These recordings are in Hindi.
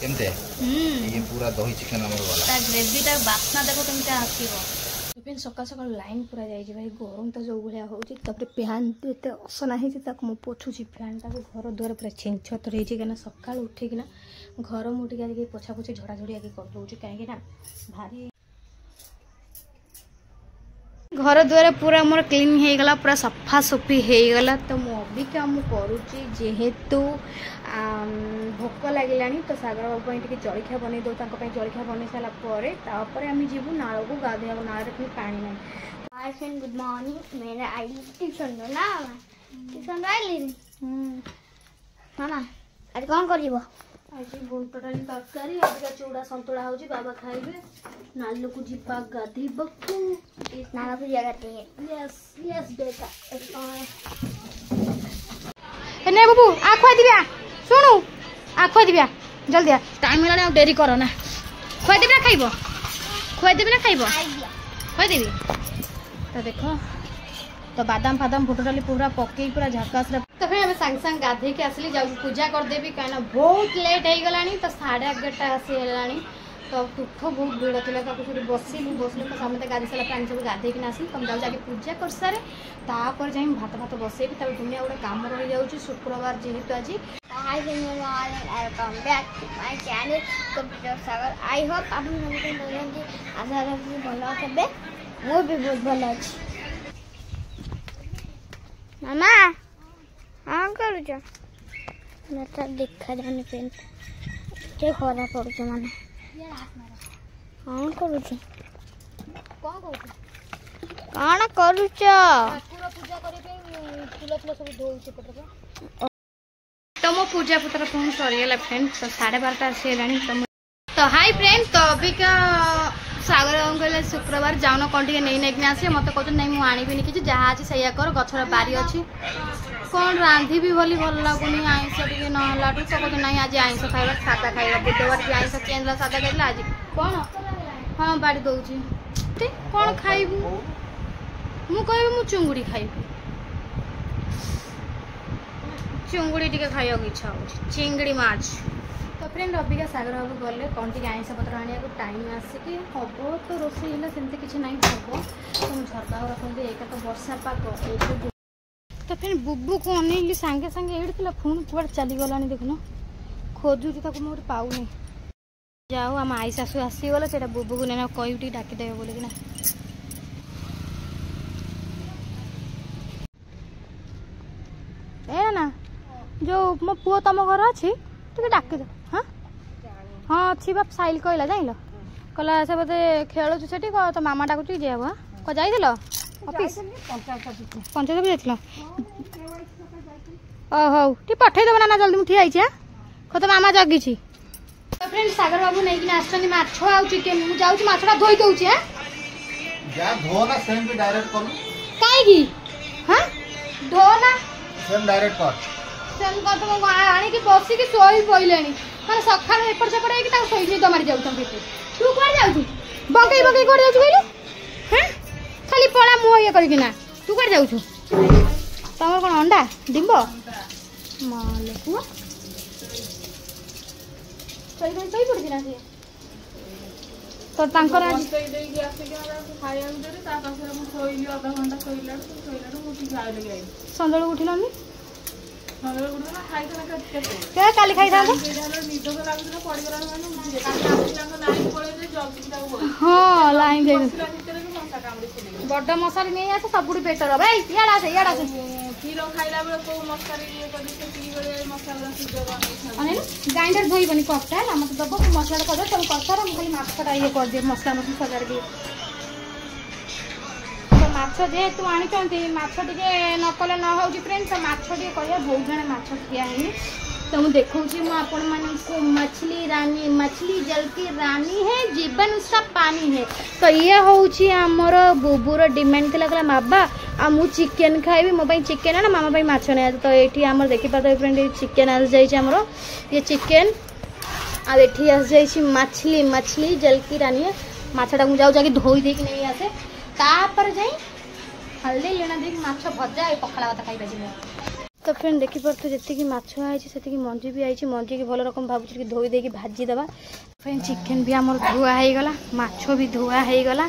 केमते ये पूरा दही चिकन हमर वाला ता ग्रेवी ता बास्ना देखो केमते आसीबो। तो फिर सकाल सकाल लाइन पूरा जाई भाई गरम तो जो भलिया होची तबरे फैन एते असना हे ताको मो पोछुची फैन ताको घर द्वार पूरा छिंछ तो रेजी केना सकाल उठी किना घर मुठी आके पोछा पोछी झड़ा झड़ी आके कर दउची काहे ना भारी घर द्वार पूरा मोर क्लीन हो गला पूरा सफा सफी हो गला। तो मु अबिका मु करूची जेहेतु भोक लगिलानी तो सागर बाबू टे जलखिया बन दो जलखिया बन सारापर आम जीवु नाल को गाधे नाल फिर पानी ना। हाय फ्रेंड गुड मॉर्निंग मेरा आई ट्यूशन ना ट्यूशन आइली मामा आज कौन करिवो आज बुंट डाली तरकारी अबिका चूड़ा संतुला होची बाबा खाइबे नालू को जीपा गाधी बक्कू नाना को जगह चाहिए यस यस बेटा ए बाबू आ खुआ दिबा सुनु आ खुआ दिबा जल्दी आ टाइम हेलानी आ देरी करो ना खुआ दिबा खाइबो खुआ दिबा ना खाइबो खुआ दिबी तो देखो तो बादाम फादाम बुट डाली पूरा पकई पूरा झकास तो फिर हमें सांग सांग गाधे के आसली जाऊ पूजा करदेवी कहीं बहुत लेट हो गलानी तो 11:30 आसी है तो तुठ बहुत भीड़ थी तो बसलु बसलु तो समस्त गाधी सारा पानी सब गाधे कि आसली तुम जाऊँ आगे पूजा कर सारे तापर जाए भात भात बसैबी तब दुनिया गोटे कम रही जाऊँगी शुक्रवार जेहेतु आज। Hi welcome back to my channel computer Sagar I hope आप समझते आशा रखी भल थे मु भी बहुत भल अच्छी मामा हाँ करुच देखा जानी पेंट के खरा पड़ुच माने हाँ करुच कौन करुच तो मो पूजा पत्र फोन सरीगला फ्रेंड तो 12:30 आसी तो हाय फ्रेंड तो अभी का सागर कहले शुक्रवार जाऊन कौन टे नहीं आसे मत कहते नहीं मुझे आनीबी कि जहाँ अच्छी सैया कर गछर बारी अच्छी कौन रांधि भी भली भल लगुनि आईस टे ना तो कहते नहीं आज आईस खाइबा सादा खाइबा बुधवार भी आईस चेंज सादा खाइला आज कौन हाँ बाड़ी दौची कौन खाइबू मु कह मु चुंगुड़ी खाइबी चुंगुड़ी टे खाइबा इच्छा हो चिंगड़ी माछ। तो फ्रेंड अबिका सागर बाबू गले कौन टी आईस पत्र आने टाइम आसिकी हम तो रोषे सेमती किसी ना हम तो झरका रखते एक तो वर्षा पाग तो फिर बुबू को अनेली सांगे सांगे एड़ी फोन कुआड़ चलीगला देखुन खोजुची मुझे पाऊनी जाओ आम आई शाशु आसीगला से बुबू को ना कह डाकिदेवे बोलिकिना ए ना जो मो पुओ तुम घर अच्छी टे डाकिद हाँ हाँ अच्छी बाप साइल कहला जाइल कहला से बोधे खेलुच से तो मामा डाकुच जाब हाँ जाइल ऑफिस पंचायत भी जाइल ओ हौ टी पठेदेव ना जल्दी मुझे आई कत मामा जगी तो फ्रेंड सागर बाबू नहीं आसछन माछ आ चिकेन मु जाउची माछटा धोई दउची हां जा धो ना सेम भी डायरेक्ट कर काई की हां धो ना सेम डायरेक्ट कर सेम कत मो आनी की बसी की सोई पइलेनी माने सखाळ एपड़ सेपड़ हे की ता सोई निद मारी जाउछन पेटे तू कोड जाउची बंकई बंकई कोड जाउची कहलु हां खाली पळा मो ये करी ना तू कोड जाउछु तमर कोन अंडा डिंबो माले को सोई पड़ी ना से तो तांकर आज दे के आसे के खाया उधर ता पास मु सोइली आधा घंटा सोइला मु ठीक आइ लगे संदळ उठिलानी संदळ उठना खाइ ना के काली खाइ था निद तो लागुला पड़ी गला माने उठी काली आसिलांग लाइन पळे दे जल्दी ताऊ हां लाइन दे भीतर के मसा कामड़ी चले बड़ मसारी नहीं आसे सबुडी बेटर भाई याडा से खीरो खाइला बेले को मसारी ये कदी से पी गले मसाला सिद्धो बनै अने ग्राइंडर धोई बनी कपटा ना मत दबो मसाला कर दे तब करतर हम खाली माछटा ये कर दे मसला मसला सजार दे तो माछ जे तू आनी चंती माछ टिके न कले न होउची फ्रेंड तो माछ टिके करिया बहुत जने माछ किया है तो मैं देखौची मु आपण माने को मछली जल की रानी है जीवन उसका पानी है। तो ये होउची हमर बुबुर डिमांड थिला बाबा आ मु चिकेन खाइबी मो भाई चिकेन है ना मामा भाई माछ नहीं तो ये आम देखी पाते फ्रेंड चिकेन आस जाइए ये चिकेन आ एठी आस जाइए मछली जल की रानी है माछटा मुझे जाऊँ जाके धोई देकी नहीं आसे ता पर जाई हल्दी लुण देख माछ भजा पखाड़ा भात खाई। तो फ्रेंड देखिपे जी माछ आई से मंजी भी आई मंजी की भल रकम भाव धोई देकी भाजीदेवा फ्रेंड चिकेन भी आम धुआ हो गला माछ भी धुआ हो गला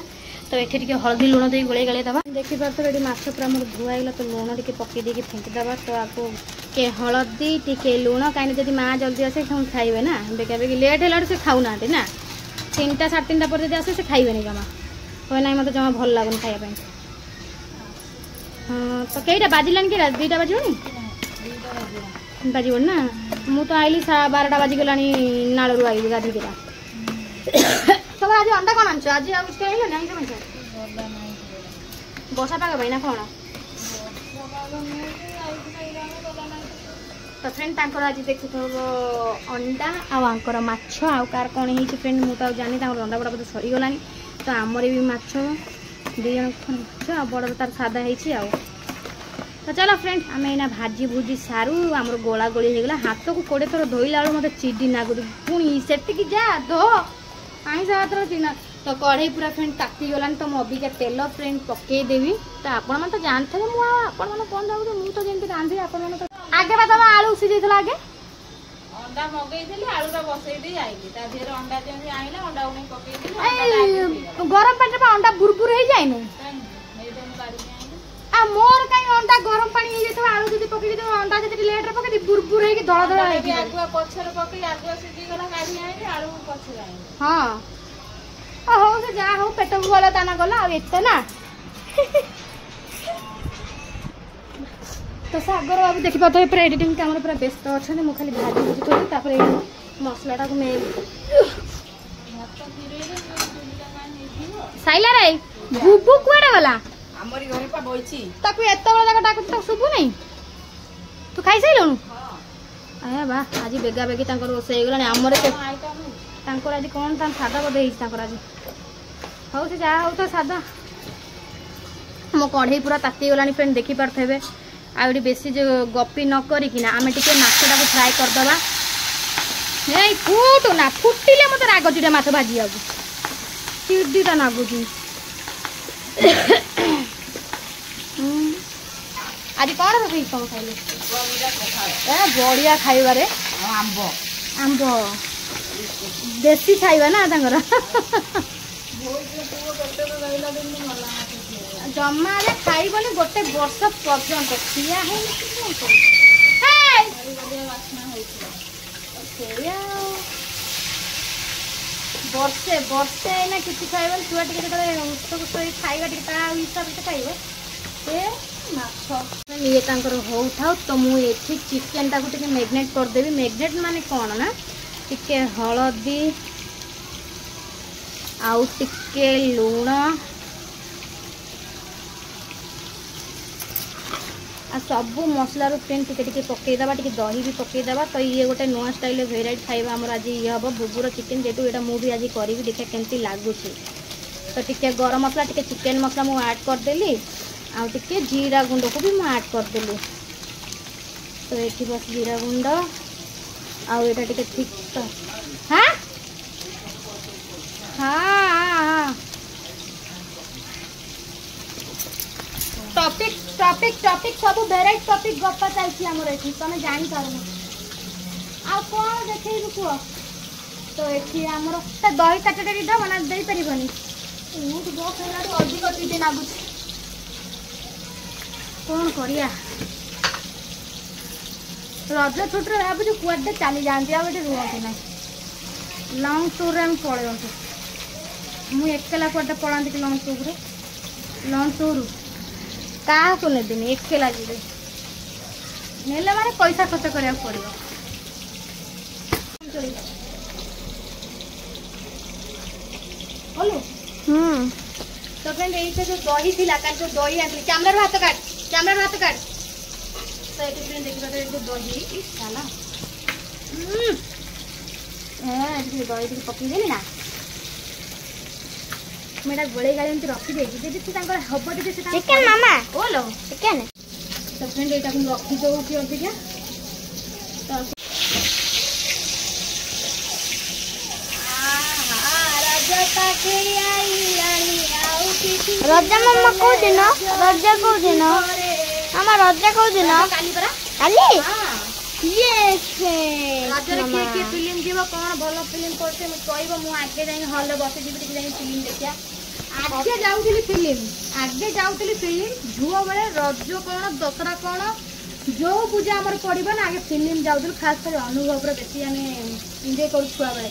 तो ये हल्दी लुण दे गोले गले दबा देखिपे ये माछ पूरा मोर धुआ होगा तो लुण टे पकई देकी फेंकीदबा तो आपको के हलदी टे लुण कहीं जब माँ जल्दी आसे खाइबे ना बेका बेकी लेट है से खाऊना ना 3टा 3:30 पर जब आसे से खाइबे जमा कहे ना मत जमा भल लगन खाइबा हाँ तो कईटा बाजिलान कि 2टा बाजनी बाजब ना मु तो आइली 12टा बाजिगला नालू आई गाधी दिला तुम आज अंडा कौन आंच आज बसा पाग भाई ना कौन तो फ्रेंड आज देखु अंडा आंकर माछ आउ कार कौन है फ्रेंड मुझे जानी रंधा बड़ा बोधे सरीगला तो आमर भी माछ 2 जन माछ आ बड़ तार सादा है तो चलो फ्रेंड आम एना भाजी भुजी सारू आमर गोला गोली होगला हाथ को 20 थर धोइला मत चिडी नागु पुणी से जा धो आईस हाथ चिन्ह तो कढ़ई पूरा फ्रेंड ताती गलानी तो मुझे तेल फ्रेंड पकईदेवी तो आपण तो जानते आपण कौन जाऊँ मुझे जमी रांधि आपण आगे बा तुम आलू सीझे आगे अंडा मगई आलूटा बसई आईली अंडा जमी आईला अंडा उन्हें पकई गरम पानी में अंडा बुरबुर हो जाए मोर कहीं अंडा गरम पानी हो जाए आलू जब पकई अंडा जब लेट रे पकई बुरबुर हो दड़ा दड़ा आगुआ पछर पकई आगुआ सीझीगला काढ़ी आईली आलू पछर आईली हाँ हो से जा हो पेट भल दाना गला एत ना तो सागर बाबू देखी पाते पूरा एडिटिंग काम पूरा व्यस्त अच्छा मुझे खाली भाजी भुजी थोड़ी मसलाटा को मैं साइला रे बुबू कुआडे गला हमरी घरे पा बइची ताकू एत बड़ा जगह डाकु तो सुबु नहीं तू खाई साइलनु आया बा आज बेगा बेगी तांकर रोसे गलानी हमरे तांकर आज कौन तान सादा बदे हिस तांकर आज हो से जा हो तो सादा मो कढ़ई पूरा ताती गलानी फ्रेंड देखि परथेबे आउडी बेसी जो गपी न करिकिना आमे टिके माछटा को फ्राई कर दबा ए फुटू ना फुटिले मते राग चिडे माछ भाजी आगु चिडीटा नागुची आज कौन रोई कौन खाइले ए बढ़िया खाइबा रे आंबो आंबो देसी खाइबा ना तांगर जमा रे खाइबनी गोटे वर्ष पर्यंत खिया है वर्षे वर्षे ना किसी खाइबन छुआ टिके खाइबा टिके ता हिसाब से खाइबो से माछ ये तांकर हो थाउ तो मु एठी चिकन टाको टिके मैग्नेट कर देबी मैग्नेट माने कोन ना टिके हळदी आउ टिके लूण आ सबू मसलार फ्रेंड टिके पकईदेवा टिके दही भी पकईदेवा तो ये गोटे नुआ स्टाइल भेराइटी खाइबा आमर आज ये हम बुबुर चिकेन जेटू यहाँ मुझे आज करी देखा केमती लगुच तो टिके गरम मसला टिके चिकेन मसला मुझे ऐड करदेली आउ टिके जीरा गुंड को भी मुझे ऐड करदेली तो ये बस जीरा गुंड आउ ये टिके ठीक तो हाँ हाँ हाँ टॉपिक टॉपिक टॉपिक सब वेराइटी टॉपिक गप्पा चलती आमर ये तुम जानी पार आ कौन देखे कुह तो ये आमर दही काटटा भी दबना दे पारबनी बस अधिक चिटे नागुच कौन करिया रज छुट्टी भावुँ कुआडे चली जाती आ रुहतु ना लंग टूर में पलैं मुझे एकला कुआडे पलांती कि लंग टूर क्या को नेबिनी एकला जी नेले माने पैसा खर्च करा पड़ो तो फ्रेंड ये जो दही थी जो दही आनी कैमरा हाथ काट कैमरा हाथ काट तो ये फ्रेंड देखिए जो दही साला दही टी पकईदेली ना मेरा गोले गाड़ी एमती रखिदे जब हम चिकेन मामा बोलो चिकेन तो फ्रेंड यहाँ रखीदे अधिका रजा मामा को दिन रजा को दिन आमा रजा को दिन କାଲି ହଁ ୟେସ୍ ରଜରେ କିଏ କିଏ ଫିଲ୍ମ ଯିବ କଣ ଭଲ ଫିଲ୍ମ କରୁছে କହିବ ମୁଁ ଆଗେ ଯାଇକି ହଲରେ ବସିଯିବି ଟିକେ ଯାଇକି ଫିଲ୍ମ ଦେଖିବା ଆଗେ ଯାଉଥିଲି ଫିଲ୍ମ ଝୁଅ ବେଳେ ରଜ କଣ ଦଶହରା କଣ ଯୋଉ ପୂଜା ଆମର ପଡିବ ନା ଆଗେ ଫିଲ୍ମ ଯାଉଥିଲୁ ଖାସ କରି ଅନୁଭବରେ ବେଶୀ ଆମେ ଏନ୍ଜୟ କରୁ ଛୁଆବେଳେ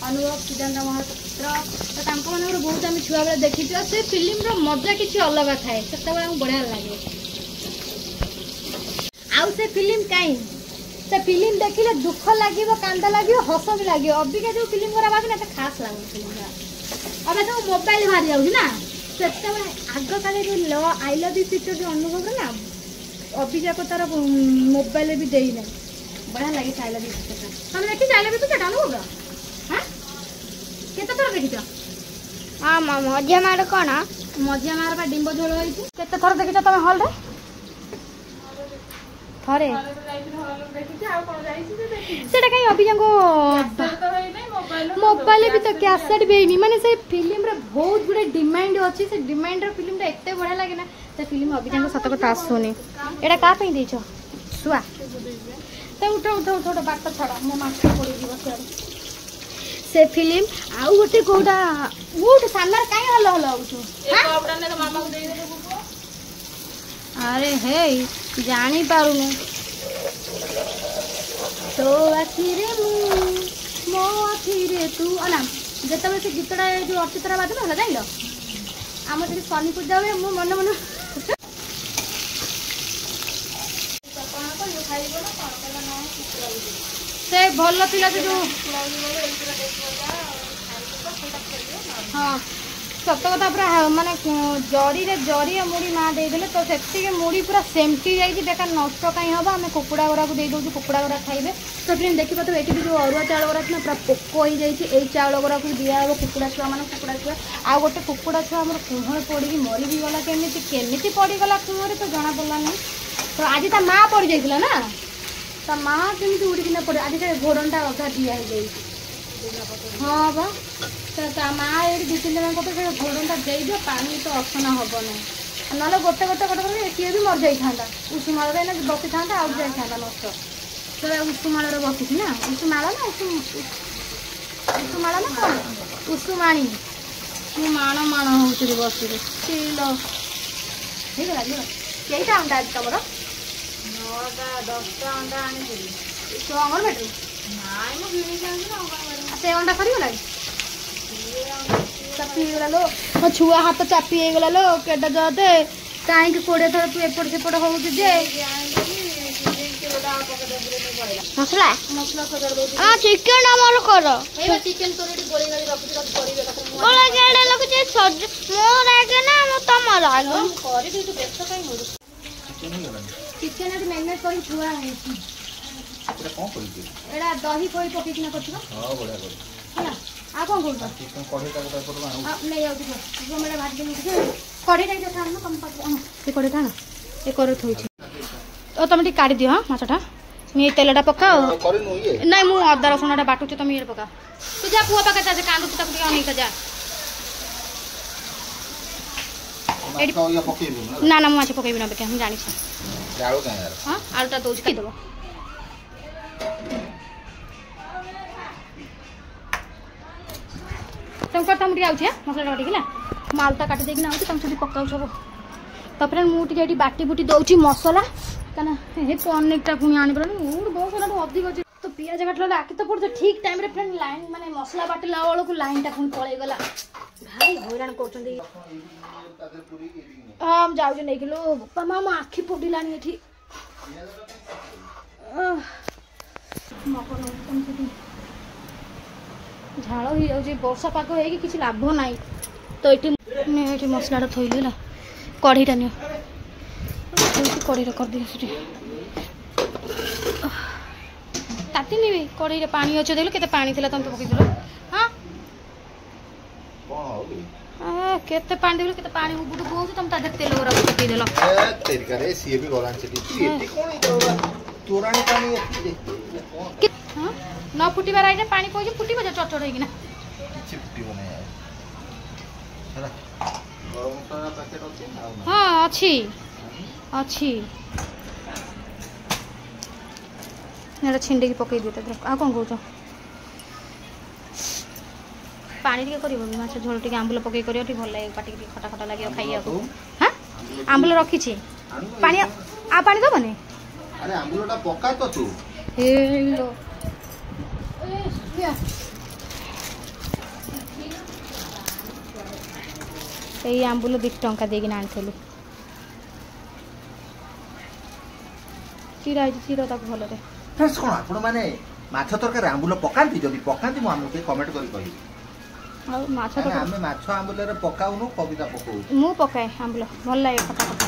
ଅନୁଭବ ସିଦ୍ଧାନ୍ତ ମହାପାତ୍ର ତ ତାଙ୍କ ମାନଙ୍କର ବହୁତ ଆମେ ଛୁଆବେଳେ ଦେଖିଛୁ ଆଉ ସେ ଫିଲ୍ମର ମଜା କିଛି ଅଲଗା ଥାଏ ସେତେବେଳେ ଆମକୁ ବଢିଆ ଲାଗେ ଆଉ ସେ ଫିଲ୍ମ କାହିଁ ସେ ଫିଲ୍ମ ଦେଖିଲେ ଦୁଃଖ ଲାଗିବ କାନ୍ଦ ଲାଗିବ ହସ ବି ଲାଗିବ ଅବିକା ଯୋଉ ଫିଲ୍ମ ଗୁରା ବାକି ନା ଏତେ ଖାସ୍ ଲାଗୁନି ଫିଲ୍ମ ଗୁରା ଏବେ ସବୁ ମୋବାଇଲ ବାହାରି ଯାଉଛି ନା ସେତେବେଳେ ଆଗ କାଳେ ଯୋଉ ଆଇ ଲଭ୍ ୟୁ ପିକ୍ଚର ଯୋଉ ଅନୁଭବ ନା ଅଭିଯାକ ତାର ମୋବାଇଲରେ ବି ଦେଇନାହିଁ ବଢିଆ ଲାଗିଛି ଆଇ ଲଭ୍ ୟୁ ପିକ୍ଚରଟା ତମେ ଦେଖିଛ ଆଇ ଲଭ୍ ୟୁ ପିକ୍ଚରଟା ଅନୁଭବ ହଁ କେତେ ଥର ଦେଖିଛ ହଁ ମଜା ମାର କ'ଣ ମଝିଆ ମାର ବା ଡିମ୍ବ ଝୋଳ ହେଇଛି କେତେ ଥର ଦେଖିଛ ତମେ ହଲରେ ଥରେ ସେଟା କାହିଁ ଅଭିଯାଙ୍କ ମୋବାଇଲ ବି ତ କ୍ୟାସେଟ୍ ବି ହେଇନି ମାନେ ସେ ଫିଲ୍ମରେ ବହୁତ ଗୁଡେ ଡିମାଣ୍ଡ ଅଛି ସେ ଡିମାଣ୍ଡର ଫିଲ୍ମଟା ଏତେ ବଢିଆ ଲାଗେ ନା ସେ ଫିଲ୍ମ ଅଭିଯାଙ୍କ ସତ କଥା ଆସୁନି ଏଇଟା କାହା ପାଇଁ ଦେଇଛ ଶୁଆ ତ ଉଠ ବାଟ ଛାଡ ମୋ ମାଛ ପଡିଯିବ ସିଆଡେ ସେ ଫିଲ୍ମ ଆଉ ଗୋଟେ କୋଉଟା ସାମ୍ନାରେ କାହିଁ ହଲ ହଉଛୁ ଆରେ ହେଇ ଜାଣିପାରୁନୁ ତୋ ଆଖିରେ ମୁଁ ମୋ ଆଖିରେ ତୁ ଅନା ଯେତେବେଳେ ସେ ଗୀତଟା ଯୋଉ ଅର୍ଚିତାର ବାଜୁ ନଥିଲା ଜାଣିଲ ଆମର ସେଠି ଶନି ପୂଜା ହୁଏ ମୁଁ ମନେ ମନେ ସେ ଭଲ ଥିଲା ସେ ଯୋଉ ହଁ ସତ କଥା ପୁରା ମାନେ ଜରିରେ ମୁଢ଼ି ମା ଦେଇଦେଲେ ତ ସେତିକି ମୁଢ଼ି ପୁରା ସେମତି ଯାଇଛି ବେକାର ନଷ୍ଟ କାହିଁ ହବ ଆମେ କୁକୁଡ଼ା ଗୁଡ଼ାକୁ ଦେଇଦେଉଛୁ କୁକୁଡ଼ା ଗୁଡ଼ା ଖାଇବେ ତ ଫିଲ୍ମ ଦେଖିପାରୁଥିବେ ଏଠି ବି ଯେଉଁ ଅରୁଆ ଚାଉଳ ଗୁଡ଼ା ଥିଲା ପୁରା ପୋକ ହେଇଯାଇଛି ଏଇ ଚାଉଳ ଗୁଡ଼ାକୁ ଦିଆହେବ କୁକୁଡ଼ା ଛୁଆମାନଙ୍କୁ କୁକୁଡ଼ା ଛୁଆ ଆଉ ଗୋଟେ କୁକୁଡ଼ା ଛୁଆ ଆମର କୁହରେ ପଡ଼ିକି ମରି ବି ଗଲା କେମିତି ପଡ଼ିଗଲା କୁହରେ ତ ଜଣାପଡ଼ିଲାନି ତ ଆଜି ତା ମା ପଡ଼ିଯାଇଥିଲା ନା ତା ମା କେମିତି ଉଡ଼ିକିନା ପଡ଼େ ଆଜି ସେ ଘୋଡ଼ଣଟା ଅଧା ଦିଆ ହେଇଯାଇଛି ହଁ ବା ତା ମା ଏଇଠି 2-3 ଦିନ ପରେ ସେ ଘୋଡ଼ଣଟା ଦେଇଦିଅ ପାଣି ତ ଅସନା ହବ ନାହିଁ ନହେଲେ ଗୋଟେ କରି କିଏ ବି ମରିଯାଇଥାନ୍ତା ଉଷୁମାଳରେ ଏଇନା ବସିଥାନ୍ତା ଆଉ ଯାଇଥାନ୍ତା ନଷ୍ଟ ସେ ଉଷୁମାଳରେ ବସିଛି ନା ଉଷୁମାଳ ନା ଉଷୁମାଳ ନା କ'ଣ ଉଷୁମାଣି ମୁଁ ମାଣ ହଉଥିଲି ବସିକି ଶିଳ ହେଇଗଲା କେଇଟା ଅଣ୍ଡା ଅଛି ତମର 9ଟା 10ଟା ଅଣ୍ଡା ଆଣିଥିଲି ତୁ ଅଙ୍ଗନବାଡ଼ିରୁ ନାଇଁ ମୁଁ କିଣିକି ଆଣିଥିଲି ଅଙ୍ଗନବାଡ଼ି ସେ ଅଣ୍ଡା ସରିଗଲାଣି ଚାପି ହେଇଗଲା ଲୋ ମୋ ଛୁଆ ହାତ ଚାପି ହେଇଗଲା ଲୋ କେଟା ଜଦେ କାହିଁକି 20 ଥର ତୁ ଏପଟ ସେପଟ ହଉଛୁ ଯେ ମସଲା ସଜାଡ଼ି ଦଉଛି ଚିକେନ ଆମର କର ଏଇ ଚିକେନ ତୋର ଏଠି ଗୋଳି ଗାଳି ରଖୁଛି କରିବେ ଗୋଳା ଗାଡେ ଲଗୁଛି ମୋର ଆଗେ ନା ତମର ଆଗ କରିବି ତୁ ବ୍ୟସ୍ତ କାହିଁ ହଉଛୁ ଚିକେନ ଏଠି ମ୍ୟାରିନେଟ୍ କରି ଛୁଆ ହେଇଛି ଏଟା କଣ କରିଛି ଏଇଟା ଦହି ଫହି ପକେଇକିନା କରିଥିବ ହଁ ବଢିଆ କରି ହେଲା ଆଉ କଣ କରୁଛ ଚିକେନ କଢେଇଟା ଗୋଟେ କରିବ ଆଉ ନେଇ ଯାଉଛି ଗମେଟା ଭାଜି ଦେବି କଢ଼େଇଟା ଯୋଉଟା ଆଣ ତମ ପାଖରେ ସେ କଢ଼େଇଟା ଆଣ ଏ କରେ ଥୋଇଛି ଓ ତମେ ଟିକେ କାଢ଼ିଦିଅ ହଁ ମାଛଟା ଏ ତେଲଟା ପକାଅ କରିନୁ ଇଏ ନାଇଁ ମୁଁ ଅଦା ରସୁଣଟା ବାଟୁଛି ତମେ ଇଏ ପକା ତୁ ଯା ପୁଅ ପାଖରେ ଯା କାନ୍ଦୁଛୁ ତାକୁ ଟିକେ ଅନେଇକା ଯା ମାଛ ଇଏ ପକେଇବୁ ନା ମୁଁ ମାଛ ପକେଇବି ନା ବେକା ମୁଁ ଜାଣିଛି ଆଳୁ କାଇଁ यार ହଁ ଆଳୁଟା ଦଉଛି କି ଦେବ ତମ କଥା ମୁଁ ଟିକେ ଆଉଛି ମସଲାଟା କାଟିକିଲା ମୁଁ ଆଳୁଟା କାଟି ଦେଇକିନା ଆଉଛି ତମେ ସେଠି ପକାଉ ସବୁ ତାପରେ ମୁଁ ଟିକେ ଏଠି ବାଟି ବୁଟି ଦଉଛି ମସଲା କାହିଁକିନା ହେ ପନିରଟା ପୁଣି ଆଣିପାରିଲନି ବହୁତ ସେଟାଠୁ ଅଧିକ ଅଛି ତ ପିଆଜ କାଟିଲା ଆଖି ତ ପଡ଼ୁଛି ଠିକ୍ ଟାଇମ୍ରେ ଫ୍ରେଣ୍ଡ ଲାଇନ୍ ମାନେ ମସଲା ବାଟିଲା ବେଳକୁ ଲାଇନ୍ଟା ପୁଣି ପଳେଇଗଲା ଭାରି ହଇରାଣ କରୁଛନ୍ତି ହଁ ମୁଁ ଯାଉଛି ନେଇକିଲୋ ବାପା ମା ମୋ ଆଖି ପୋଡ଼ିଲାଣି ଏଠି ଝାଳ ହେଇଯାଉଛି ବର୍ଷା ପାଗ ହେଇକି କିଛି ଲାଭ ନାହିଁ ତ ଏଠି ମସଲାଟା ଥୋଇଲି ହେଲା କଢ଼େଇଟା ନିଅ କଢ଼େଇଟା କରିଦିଅ ସେଠି ତାତିନି ବି କଢ଼େଇରେ ପାଣି ଅଛି ଦେଖିଲୁ କେତେ ପାଣି ଥିଲା ତମେ ପକେଇଥିଲ ହଁ କେତେ ପାଣି ଦେବି କେତେ ପାଣି ଉବୁଟୁ ବହୁଛି ତମେ ତା ଦେହରେ ତେଲ ଗୁରା ପକେଇଦେଲ ତେରିକାରେ ସିଏ ବି ଗଲାଣି ସେଠି ଏଠି କଣ ତୋରାଣି ପାଣି ହଁ ନ ଫୁଟିବାର ଆଇଟା ପାଣି ପଇଛି ଫୁଟିବ ଯେ ଚଟଚଟ ହେଇକିନା କିଛି ଫୁଟିବ ନାହିଁ ହେଲା ଗରମ ମସଲା ପ୍ୟାକେଟ ଅଛି ହଁ ଅଛି एटा छिंडे की पकई दिए आ कौन कहूच पानी टे कर माछ झोल टे आंबुल पकई कर भल लगे पाटी खटा खटा लगे खाइया हाँ आंबुल रखी पानी आ पानी दबने अरे आंबुलटा पका तो तू हेलो এই আম্বুল 2 টঙ্কা দিয়ে কিনা আনছিলি চিরা চিরা তাকে ভালরে ফ্রেন্ডস কোন আপন মানে মাছ তরকারি আম্বুল পকান্তি যদি পকান্তি মু আমকে কমেন্ট করি কই আর মাছ তরকারি আমি মাছ আম্বুলরে পকাউনো কবিতা পকাউ মু পকাই আম্বুল ভাল লাগে খটা খটা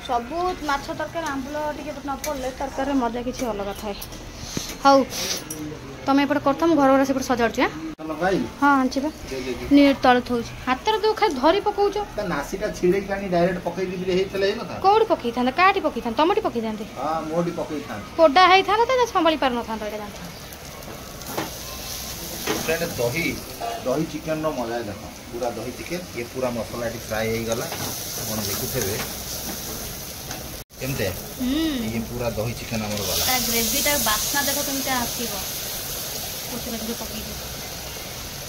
सबू माछ तरकारी आंबुल टे न पड़े तरकारी मजा किसी अलग थाए हाउ तुम एपटे कर घर घर से सजाड़ हाँ आंची तले थोड़ी हाथ तो खाली धरी पकाउछ नासीटा छिड़े कानी डायरेक्ट पकई दिले हेतले न था कोडी पकई था काटी पकई था टमाटी पकई थांते हां मोडी पकई था कोडा हेई था त संभाली पार न था एटा जान फ्रेंड दही दही चिकन नो मजा देखो पूरा दही चिकन ये पूरा मसाला टी फ्राई हे गला कोन देखुथेबे केमते ये पूरा दही चिकन हमर वाला ता ग्रेवी ता बासना देखो केमते आसीबो कोसे जो पकई दे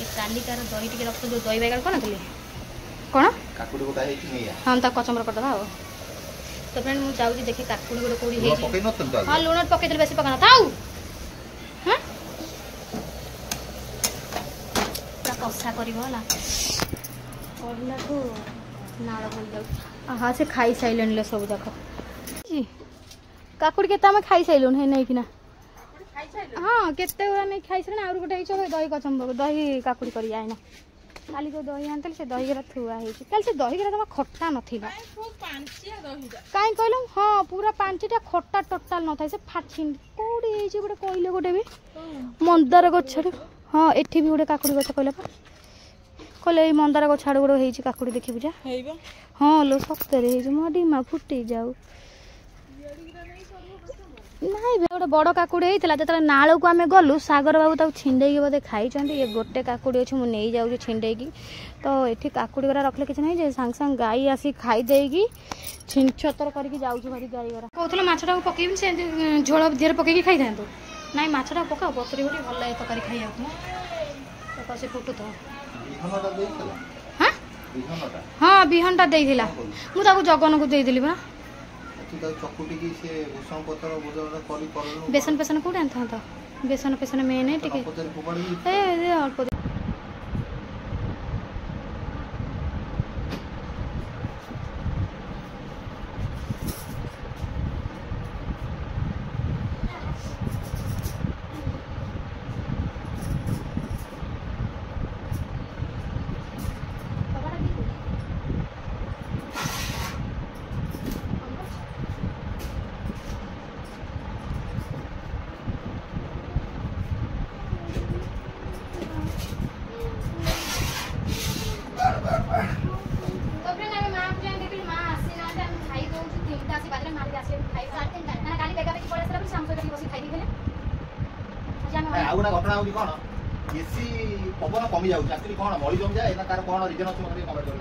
ए काली कार दही टिके रख जो दही बैगन कोन थली कोन काकुडी गोटा हे कि नैया हम ता कचमर कर दबा तो फ्रेंड मु जाउजी देखि काकुडी गोटा कोडी हे पकई न तंता हां लूण पकई दे बेसी पकाना थाउ हां पूरा कसा करिवो होला करला को नाळ बोल जाउ हां से खाई साइलेन ले सब देखो जी काकुड़ी केता में खाई साइलुन है नहीं कि ना हाँ केते गुरा नहीं खाई साइलुन आउर गोटे हिचो दही कचम्बर दही काकुड़ी करी जाए ना काली जो दही आनतल से दही गरा थुआ है काल से दही गरा जमा खट्टा नथिला काई कहलु हां पूरा पांचटा खट्टा टोटल न थाई से फाछिन कोडी हे जे गोटे कहले गोटे भी मंदार गछड़ हां एठी भी गोटे काकुड़ी गछ कहले कहले ए मंदार गछड़ गोटे हे जे काकुड़ी देखि बुझा हेबा हां लो सप्तरे हे जे मडी मा फुटी जाऊ नहीं गोटे बड़ काकुड़ी होता जो नाल को आम गलु सागर बाबू तक छिंडे बोधे खाई ये गोटे काकुड़ी अच्छे मुझे नहीं जाऊँ छिंडे तो ये काकुड़ी गुरा रखले किसी नहीं सांग सांग गाई आसी खाई देगी छिंछतर करके जाऊँ भारी गाई गुरा कहते मछटा पकईबी से झोल देह पकईकी खाई था ना मछटा पकाओ बतरी गोटे भल लगे तरकारी खाई से फुटू तो हाँ बिहनटा देला मुझे जगन को देदेली बा बेसन पेसन कौटे आनी था बेसन पेसन मेन टे अल्प घटना होगी कौन एसी पवन कमी जाऊँ एक्चुअली कौन मरी जमी जाए ना तार कौन रिजन अच्छे मतलब कमेंट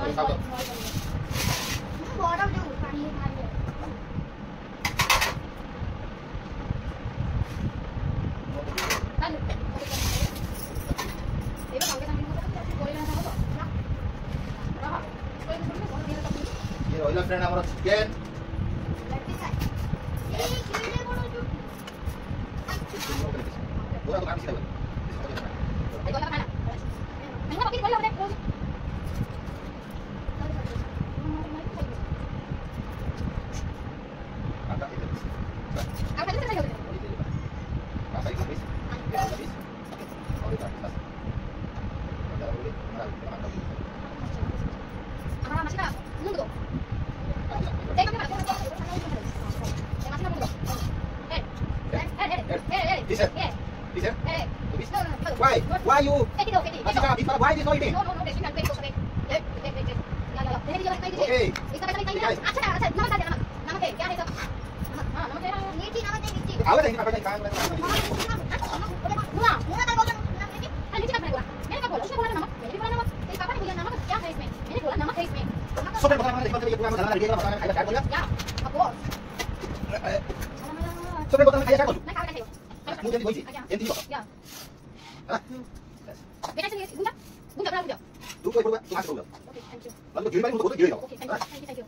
ये रहिला फ्रेंड हमर चिकन पूरा दुकान से Why you? Why this not eating? Okay. ମୁଁ ଯେମିତି କହିଛି ଆଜ୍ଞା। ଏମିତି କର ୟା ହେଲା ବେଟା ସେ ଗୁଣ୍ଡା ଗୁଣ୍ଡା ବରା ଗୁଣ୍ଡା ତୁ କହିବୁ ତୁ ଆସ କରୁ ଓକେ थैंक यू ମାନେ ଗିଳି ମାନେ ମୋତେ ଗିଳି ଯାଉ okay thank you thank you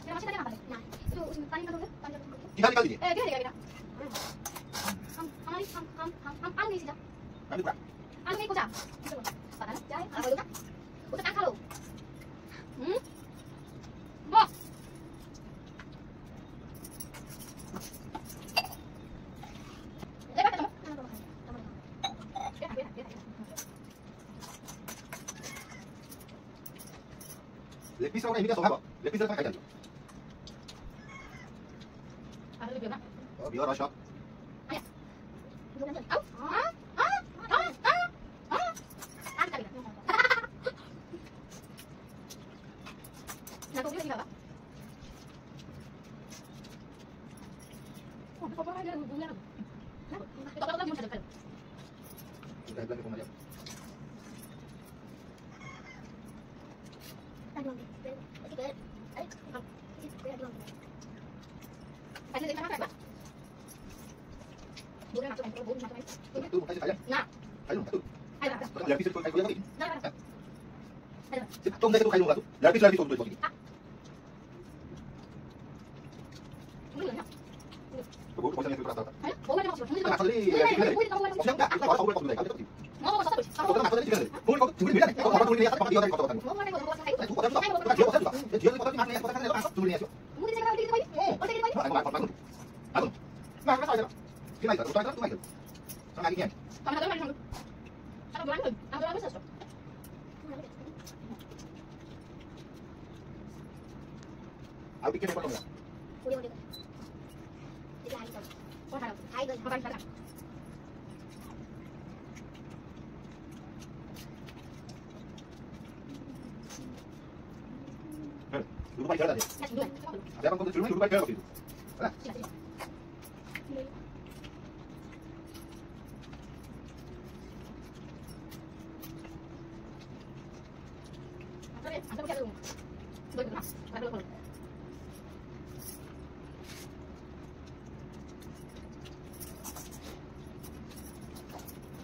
मेरा मछली का ना ना तो उसमें पानी डालोगे पानी डालोगे কি খালি খালি ए क्या देगा हम आलू नहीं सीधा আমি পুরা आलू नहीं कोचा पता ना क्या है आलू का वो तो खा लो वो ले बैठ तुम লেগ পিস ওটা এমিটা সভাব লেগ পিস খাই যাও आलू भी ना ও বিয়ার আশা এটা ব্ল্যাক কোন যাও তুই খাই খাই না খাই তুই আই না লেগ পিস খাই খাই না না तुम देखो खाई लूंगा तू लड़की तुम तो बोली तो बहुत पसंद है तेरा था ना खाली उसने क्या इतना बात और बोल रहा है तो ना खाली चिकन फूल को चिकन मिला तो बात बोल रही है सब दिया को तो तू पता नहीं जो पता नहीं जो पता नहीं मारने पता नहीं तू नहीं आयो ना ना साइड कि नहीं तो तू नहीं sama lagi kan aku bikin apa enggak dulu pakai jalan deh saya kan dulu pakai jalan gitu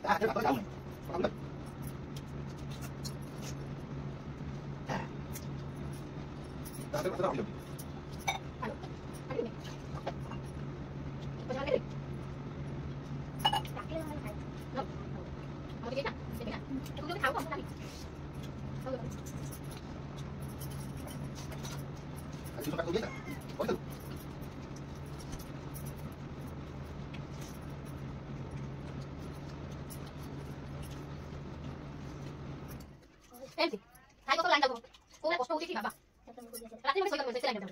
Ah, dia tak tahu. Apa? Tak tahu apa. Aku suka tu dia. Oh tu. MC তাই কত লাইন দাও কোন কষ্ট হচ্ছে কি বাবা রাতে মানে সইকার মধ্যে লাইন দাও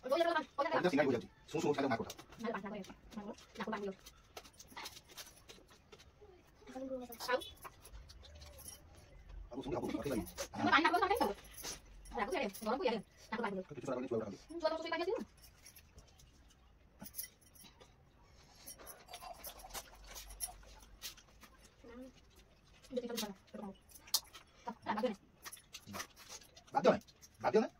বলে দাও বলে দাও Kita singai buat. Susu saya nak kota. না বাসা করে না কো বাংলো আউ Aku sungguh aku pakai lagi. না বান্না করতে হবে রাখো ছেড়ে গরম কইয়া না কো bungalow Kita sudah balik lagi. জল তো সইকার দিও Badio na?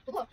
Tuh,